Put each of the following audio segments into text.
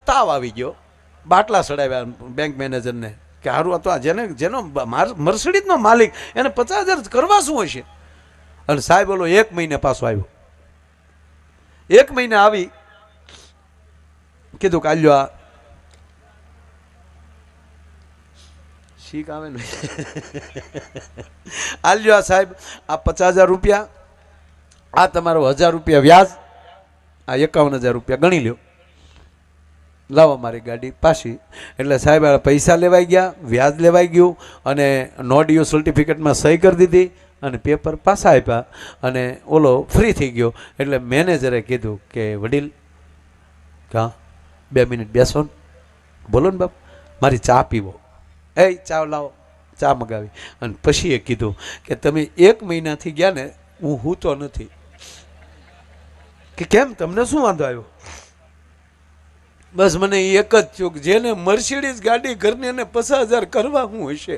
તાવ આવી ગયો, બાટલા ચડાવ્યા બેંક મેનેજરને કે હારું તો આ જેનો મર્સિડીઝનો માલિક એને 50,000 કરવા શું હશે. અને સાહેબ બોલો 1 મહિને પાછો આવ્યો. 1 મહિને આવી કીધું કે આલ્યો આ શીખ આવે ને આલ્યો આ સાહેબ આ 50,000 રૂપિયા, આ તમારો 1,000 રૂપિયા વ્યાજ, આ 51,000 રૂપિયા ગણી લ્યો, લાવો મારી ગાડી પાછી. એટલે સાહેબ પૈસા લેવાઈ ગયા, વ્યાજ લેવાઈ ગયું અને નો ડ્યુ સર્ટિફિકેટમાં સહી કરી દીધી અને પેપર પાછા આપ્યા અને ઓલો ફ્રી થઈ ગયો. એટલે મેનેજરે કીધું કે વડીલ હા 2 મિનિટ બેસો ને, બોલો ને બાપ મારી ચા પીવો. એ ચા લાવો, ચા મગાવી. અને પછી એ કીધું કે તમે 1 મહિનાથી ગયા ને હું હૂતો નથી. કે કેમ, તમને શું વાંધો આવ્યો? બસ મને એક જ થયું કે જેને મર્સિડીઝ ગાડી ઘરની અને 50,000 કરવા હું હશે.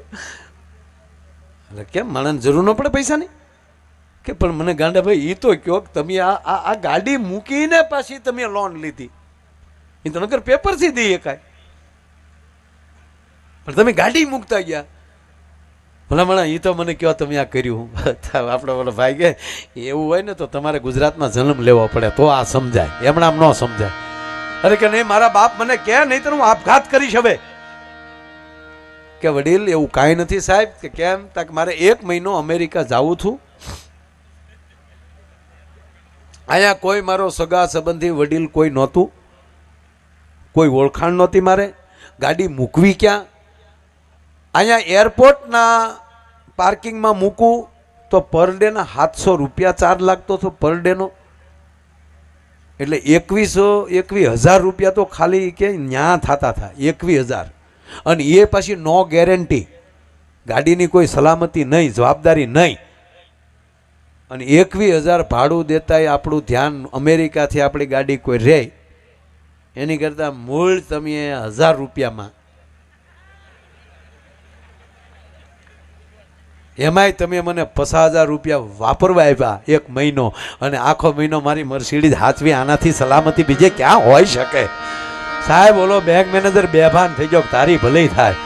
એટલે કેમ માણસને જરૂર ન પડે પૈસાની? કે પણ મને ગાંડા ભાઈ એ તો કહો કે તમે આ ગાડી મૂકીને પાછી તમે લોન લીધી, એ તો નકર પેપરથી દઈએ કાંઈ, પણ તમે ગાડી મૂકતા ગયા. ભલામણા એ તો મને કહો તમે આ કર્યું. આપણે બોલો ભાઈ કે એવું હોય ને તો તમારે ગુજરાતમાં જન્મ લેવો પડે તો આ સમજાય, એમણામ ન સમજાય. અરે કે નહીં મારા બાપ મને કહે નહીં તો હું આપઘાત કરીશ હવે. કે વડીલ એવું કાંઈ નથી સાહેબ. કે કેમ? તક મારે 1 મહિનો અમેરિકા જાવું છું, અહીંયા કોઈ મારો સગા સંબંધી વડીલ કોઈ નહોતું, કોઈ ઓળખાણ નહોતી, મારે ગાડી મૂકવી ક્યાં? અહીંયા એરપોર્ટના પાર્કિંગમાં મૂકું તો પર ડેના 700 રૂપિયા ચાર્જ લાગતો હતો પર ડેનો. એટલે 21,000 રૂપિયા તો ખાલી કે ન્યા થતા હતા 21,000. અને એ પછી નો ગેરંટી, ગાડીની કોઈ સલામતી નહીં, જવાબદારી નહીં. અને 21,000 ભાડું દેતાય આપણું ધ્યાન અમેરિકાથી આપણી ગાડી કોઈ રહે એની કરતાં મૂળ તમે 1,000 રૂપિયામાં, એમાંય તમે મને 50,000 રૂપિયા વાપરવા આવ્યા 1 મહિનો, અને આખો મહિનો મારી મર્સિડીઝ હાથવી, આનાથી સલામતી બીજે ક્યાં હોઈ શકે? સાહેબ ઓલો બેંક મેનેજર બેભાન થઈ ગયો, તારી ભલે થાય.